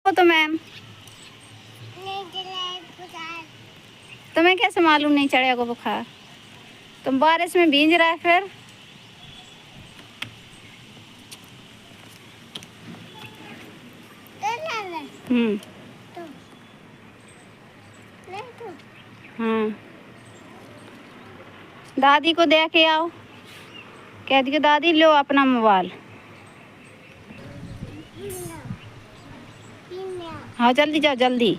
को तो मैम। तुम्हें कैसे मालूम नहीं चढ़ेगा बुखार? तुम बारिश में भींज रहा है फिर। हाँ, दादी को दे के आओ। कह दियो दादी लो अपना मोबाइल। हाँ जल्दी जाओ जल्दी।